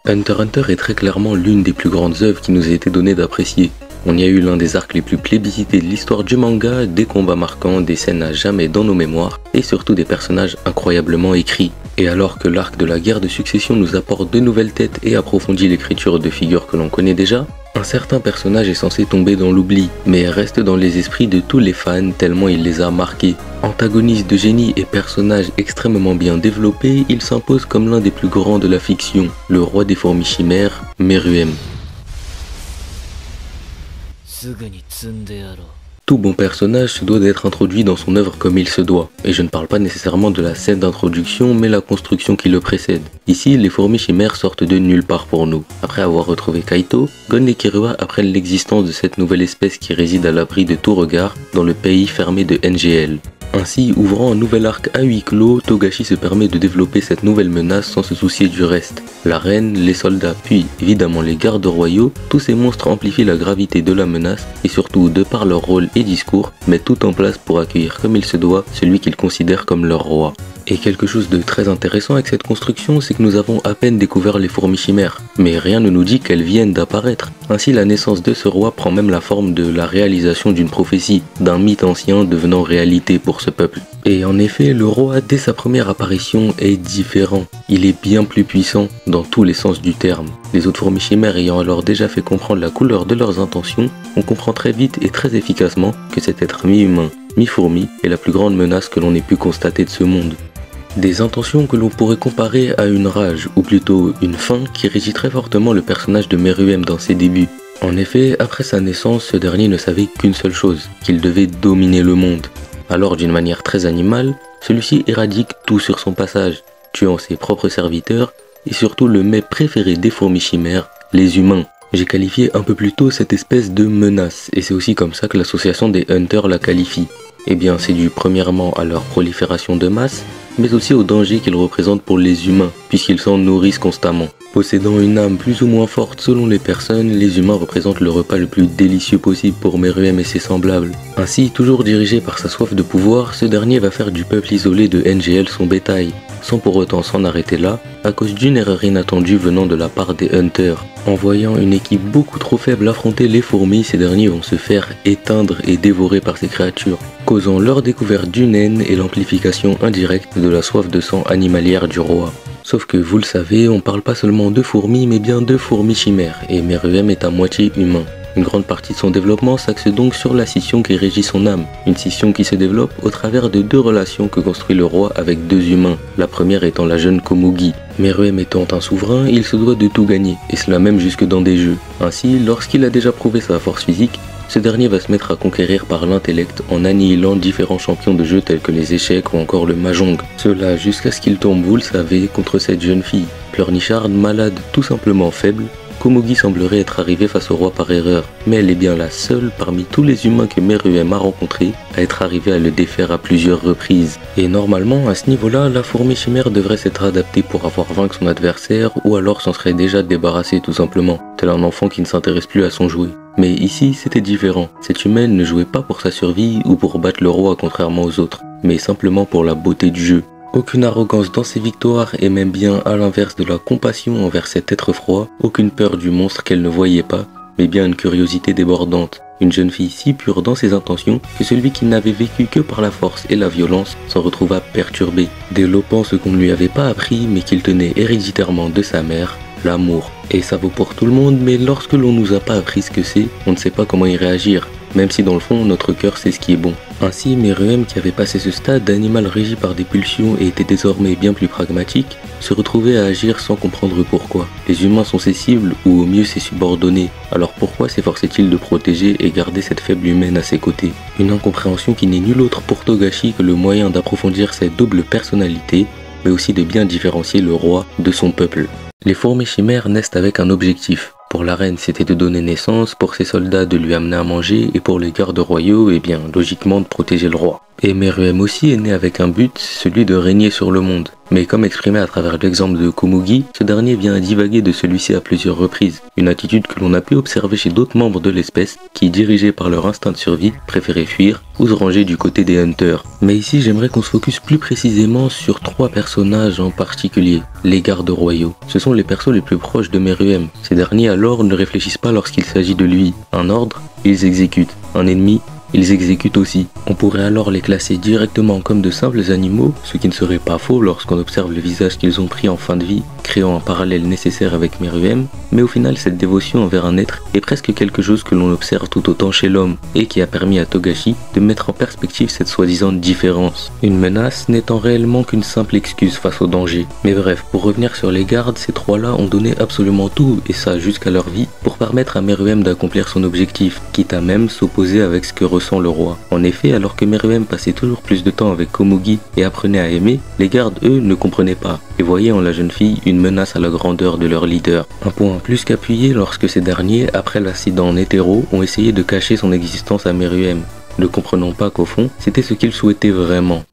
Hunter x Hunter est très clairement l'une des plus grandes œuvres qui nous a été donnée d'apprécier. On y a eu l'un des arcs les plus plébiscités de l'histoire du manga, des combats marquants, des scènes à jamais dans nos mémoires, et surtout des personnages incroyablement écrits. Et alors que l'arc de la guerre de succession nous apporte de nouvelles têtes et approfondit l'écriture de figures que l'on connaît déjà, un certain personnage est censé tomber dans l'oubli, mais reste dans les esprits de tous les fans tellement il les a marqués. Antagoniste de génie et personnage extrêmement bien développé, il s'impose comme l'un des plus grands de la fiction, le roi des fourmis chimères, Meruem. Tout bon personnage se doit d'être introduit dans son œuvre comme il se doit, et je ne parle pas nécessairement de la scène d'introduction, mais la construction qui le précède. Ici, les fourmis chimères sortent de nulle part pour nous. Après avoir retrouvé Kaito, Gon et Killua apprennent l'existence de cette nouvelle espèce qui réside à l'abri de tout regard dans le pays fermé de NGL. Ainsi, ouvrant un nouvel arc à huis clos, Togashi se permet de développer cette nouvelle menace sans se soucier du reste. La reine, les soldats, puis évidemment les gardes royaux, tous ces monstres amplifient la gravité de la menace et surtout, de par leur rôle et discours, mettent tout en place pour accueillir comme il se doit celui qu'ils considèrent comme leur roi. Et quelque chose de très intéressant avec cette construction, c'est que nous avons à peine découvert les fourmis chimères, mais rien ne nous dit qu'elles viennent d'apparaître. Ainsi, la naissance de ce roi prend même la forme de la réalisation d'une prophétie, d'un mythe ancien devenant réalité pour ce peuple. Et en effet, le roi, dès sa première apparition, est différent. Il est bien plus puissant dans tous les sens du terme. Les autres fourmis chimères ayant alors déjà fait comprendre la couleur de leurs intentions, on comprend très vite et très efficacement que cet être mi-humain, mi-fourmi est la plus grande menace que l'on ait pu constater de ce monde. Des intentions que l'on pourrait comparer à une rage, ou plutôt une faim qui régit très fortement le personnage de Meruem dans ses débuts. En effet, après sa naissance, ce dernier ne savait qu'une seule chose, qu'il devait dominer le monde. Alors d'une manière très animale, celui-ci éradique tout sur son passage, tuant ses propres serviteurs, et surtout le mets préféré des fourmis chimères, les humains. J'ai qualifié un peu plus tôt cette espèce de menace, et c'est aussi comme ça que l'association des Hunters la qualifie. Eh bien, c'est dû premièrement à leur prolifération de masse, mais aussi au danger qu'ils représentent pour les humains, puisqu'ils s'en nourrissent constamment. Possédant une âme plus ou moins forte selon les personnes, les humains représentent le repas le plus délicieux possible pour Meruem et ses semblables. Ainsi, toujours dirigé par sa soif de pouvoir, ce dernier va faire du peuple isolé de NGL son bétail, sans pour autant s'en arrêter là, à cause d'une erreur inattendue venant de la part des Hunters. En voyant une équipe beaucoup trop faible affronter les fourmis, ces derniers vont se faire éteindre et dévorer par ces créatures, causant leur découverte d'une haine et l'amplification indirecte de la soif de sang animalière du roi. Sauf que vous le savez, on parle pas seulement de fourmis, mais bien de fourmis chimères, et Meruem est à moitié humain. Une grande partie de son développement s'axe donc sur la scission qui régit son âme, une scission qui se développe au travers de deux relations que construit le roi avec deux humains, la première étant la jeune Komugi. Meruem étant un souverain, il se doit de tout gagner, et cela même jusque dans des jeux. Ainsi, lorsqu'il a déjà prouvé sa force physique, ce dernier va se mettre à conquérir par l'intellect en annihilant différents champions de jeux tels que les échecs ou encore le mahjong. Cela jusqu'à ce qu'il tombe, vous le savez, contre cette jeune fille. Pleurnicharde, malade, tout simplement faible, Komugi semblerait être arrivée face au roi par erreur, mais elle est bien la seule parmi tous les humains que Meruem a rencontrés à être arrivée à le défaire à plusieurs reprises. Et normalement, à ce niveau-là, la fourmi chimère devrait s'être adaptée pour avoir vaincu son adversaire ou alors s'en serait déjà débarrassée tout simplement, tel un enfant qui ne s'intéresse plus à son jouet. Mais ici, c'était différent. Cette humaine ne jouait pas pour sa survie ou pour battre le roi contrairement aux autres, mais simplement pour la beauté du jeu. Aucune arrogance dans ses victoires et même bien à l'inverse de la compassion envers cet être froid, aucune peur du monstre qu'elle ne voyait pas, mais bien une curiosité débordante. Une jeune fille si pure dans ses intentions que celui qui n'avait vécu que par la force et la violence s'en retrouva perturbé, développant ce qu'on ne lui avait pas appris mais qu'il tenait héréditairement de sa mère, l'amour. Et ça vaut pour tout le monde, mais lorsque l'on nous a pas appris ce que c'est, on ne sait pas comment y réagir, même si dans le fond notre cœur sait ce qui est bon. Ainsi, Meruem, qui avait passé ce stade d'animal régi par des pulsions et était désormais bien plus pragmatique, se retrouvait à agir sans comprendre pourquoi. Les humains sont ses cibles ou au mieux ses subordonnés, alors pourquoi s'efforçait-il de protéger et garder cette faible humaine à ses côtés? Une incompréhension qui n'est nulle autre pour Togashi que le moyen d'approfondir cette double personnalité, mais aussi de bien différencier le roi de son peuple. Les fourmis chimères naissent avec un objectif. Pour la reine, c'était de donner naissance, pour ses soldats de lui amener à manger, et pour les gardes royaux, eh bien, logiquement de protéger le roi. Et Meruem aussi est né avec un but, celui de régner sur le monde. Mais comme exprimé à travers l'exemple de Komugi, ce dernier vient à divaguer de celui-ci à plusieurs reprises, une attitude que l'on a pu observer chez d'autres membres de l'espèce qui, dirigés par leur instinct de survie, préféraient fuir ou se ranger du côté des hunters. Mais ici j'aimerais qu'on se focus plus précisément sur 3 personnages en particulier, les gardes royaux. Ce sont les persos les plus proches de Meruem. Ces derniers alors ne réfléchissent pas lorsqu'il s'agit de lui. Un ordre, ils exécutent. Un ennemi, ils exécutent aussi. On pourrait alors les classer directement comme de simples animaux, ce qui ne serait pas faux lorsqu'on observe le visage qu'ils ont pris en fin de vie, créant un parallèle nécessaire avec Meruem, mais au final cette dévotion envers un être est presque quelque chose que l'on observe tout autant chez l'homme, et qui a permis à Togashi de mettre en perspective cette soi-disant différence. Une menace n'étant réellement qu'une simple excuse face au danger. Mais bref, pour revenir sur les gardes, ces 3-là ont donné absolument tout, et ça jusqu'à leur vie, pour permettre à Meruem d'accomplir son objectif, quitte à même s'opposer avec ce que ressent le roi. En effet, alors que Meruem passait toujours plus de temps avec Komugi et apprenait à aimer, les gardes eux ne comprenaient pas, et voyaient en la jeune fille une menace à la grandeur de leur leader. Un point plus qu'appuyé lorsque ces derniers, après l'accident Netero, ont essayé de cacher son existence à Meruem, ne comprenant pas qu'au fond, c'était ce qu'ils souhaitaient vraiment.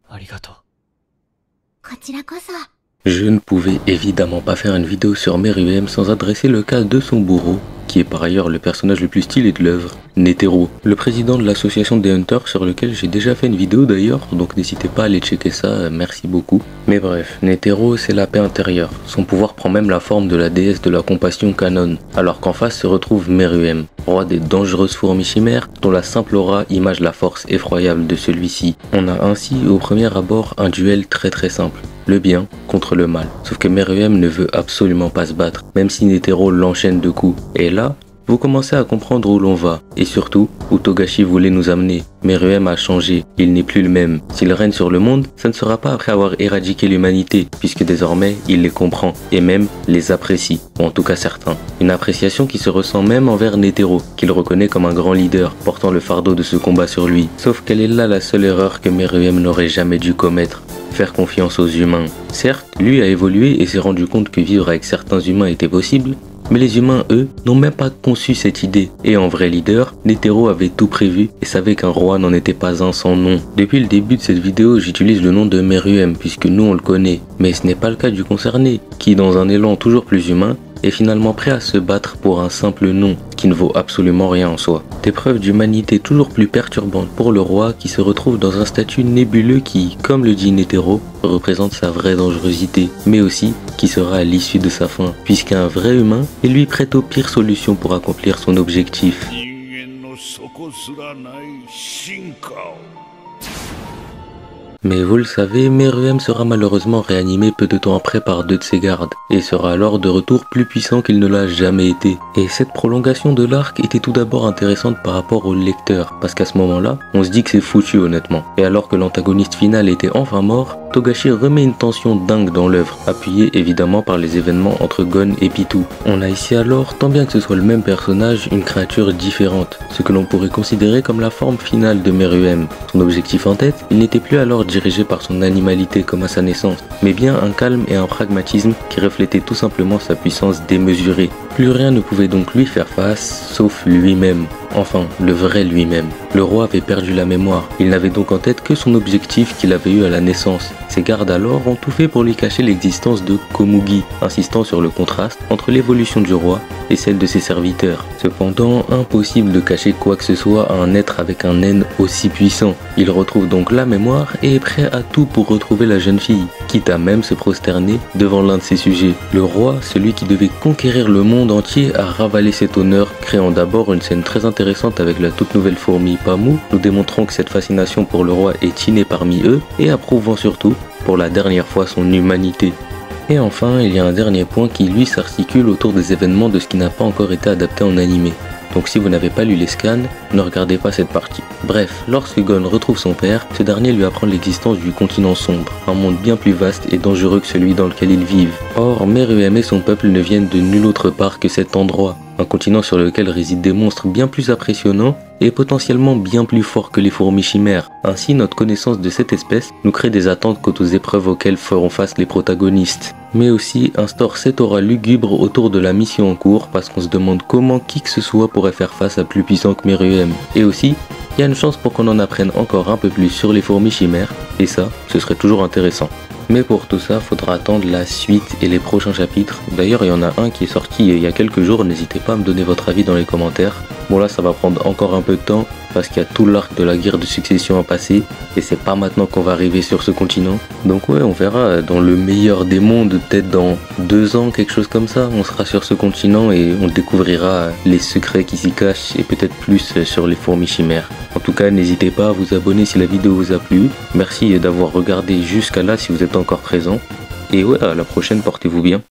Je ne pouvais évidemment pas faire une vidéo sur Meruem sans adresser le cas de son bourreau, qui est par ailleurs le personnage le plus stylé de l'œuvre, Netero, le président de l'association des Hunters sur lequel j'ai déjà fait une vidéo d'ailleurs, donc n'hésitez pas à aller checker ça, merci beaucoup. Mais bref, Netero c'est la paix intérieure, son pouvoir prend même la forme de la déesse de la compassion Kanon, alors qu'en face se retrouve Meruem, roi des dangereuses fourmis chimères dont la simple aura image la force effroyable de celui-ci. On a ainsi au premier abord un duel très simple. Le bien contre le mal. Sauf que Meruem ne veut absolument pas se battre, même si Netero l'enchaîne de coups. Et là, vous commencez à comprendre où l'on va, et surtout, où Togashi voulait nous amener. Meruem a changé, il n'est plus le même. S'il règne sur le monde, ça ne sera pas après avoir éradiqué l'humanité, puisque désormais, il les comprend, et même les apprécie, ou en tout cas certains. Une appréciation qui se ressent même envers Netero, qu'il reconnaît comme un grand leader, portant le fardeau de ce combat sur lui. Sauf qu'elle est là la seule erreur que Meruem n'aurait jamais dû commettre. Faire confiance aux humains. Certes, lui a évolué et s'est rendu compte que vivre avec certains humains était possible, mais les humains, eux, n'ont même pas conçu cette idée. Et en vrai leader, Netero avait tout prévu et savait qu'un roi n'en était pas un sans nom. Depuis le début de cette vidéo, j'utilise le nom de Meruem puisque nous on le connaît, mais ce n'est pas le cas du concerné, qui dans un élan toujours plus humain, est finalement prêt à se battre pour un simple nom qui ne vaut absolument rien en soi. Des preuves d'humanité toujours plus perturbantes pour le roi qui se retrouve dans un statut nébuleux qui, comme le dit Netero, représente sa vraie dangerosité, mais aussi qui sera à l'issue de sa fin, puisqu'un vrai humain est lui prêt aux pires solutions pour accomplir son objectif. Mais vous le savez, Meruem sera malheureusement réanimé peu de temps après par 2 de ses gardes, et sera alors de retour plus puissant qu'il ne l'a jamais été. Et cette prolongation de l'arc était tout d'abord intéressante par rapport au lecteur, parce qu'à ce moment-là, on se dit que c'est foutu honnêtement. Et alors que l'antagoniste final était enfin mort, Togashi remet une tension dingue dans l'œuvre, appuyée évidemment par les événements entre Gon et Pitou. On a ici alors, tant bien que ce soit le même personnage, une créature différente, ce que l'on pourrait considérer comme la forme finale de Meruem. Son objectif en tête, il n'était plus alors dirigé par son animalité comme à sa naissance, mais bien un calme et un pragmatisme qui reflétaient tout simplement sa puissance démesurée. Plus rien ne pouvait donc lui faire face, sauf lui-même. Enfin, le vrai lui-même. Le roi avait perdu la mémoire. Il n'avait donc en tête que son objectif qu'il avait eu à la naissance. Ses gardes alors ont tout fait pour lui cacher l'existence de Komugi, insistant sur le contraste entre l'évolution du roi et celle de ses serviteurs. Cependant, impossible de cacher quoi que ce soit à un être avec un N aussi puissant. Il retrouve donc la mémoire et est prêt à tout pour retrouver la jeune fille, quitte à même se prosterner devant l'un de ses sujets. Le roi, celui qui devait conquérir le monde entier, a ravalé cet honneur, créant d'abord une scène très intéressante avec la toute nouvelle fourmi Pamu, nous démontrant que cette fascination pour le roi est innée parmi eux, et approuvant surtout, pour la dernière fois, son humanité. Et enfin, il y a un dernier point qui lui s'articule autour des événements de ce qui n'a pas encore été adapté en animé. Donc si vous n'avez pas lu les scans, ne regardez pas cette partie. Bref, lorsque Gon retrouve son père, ce dernier lui apprend l'existence du continent sombre, un monde bien plus vaste et dangereux que celui dans lequel ils vivent. Or, Meruem et son peuple ne viennent de nulle autre part que cet endroit, un continent sur lequel résident des monstres bien plus impressionnants et potentiellement bien plus forts que les fourmis chimères. Ainsi, notre connaissance de cette espèce nous crée des attentes quant aux épreuves auxquelles feront face les protagonistes. Mais aussi instaure cette aura lugubre autour de la mission en cours parce qu'on se demande comment qui que ce soit pourrait faire face à plus puissant que Meruem. Et aussi, il y a une chance pour qu'on en apprenne encore un peu plus sur les fourmis chimères, et ça, ce serait toujours intéressant. Mais pour tout ça, faudra attendre la suite et les prochains chapitres. D'ailleurs, il y en a un qui est sorti il y a quelques jours, n'hésitez pas à me donner votre avis dans les commentaires. Bon là, ça va prendre encore un peu de temps, parce qu'il y a tout l'arc de la guerre de succession à passer, et c'est pas maintenant qu'on va arriver sur ce continent. Donc ouais, on verra, dans le meilleur des mondes, peut-être dans 2 ans, quelque chose comme ça, on sera sur ce continent et on découvrira les secrets qui s'y cachent, et peut-être plus sur les fourmis chimères. En tout cas, n'hésitez pas à vous abonner si la vidéo vous a plu. Merci d'avoir regardé jusqu'à là si vous êtes encore présent. Et ouais, à la prochaine, portez-vous bien.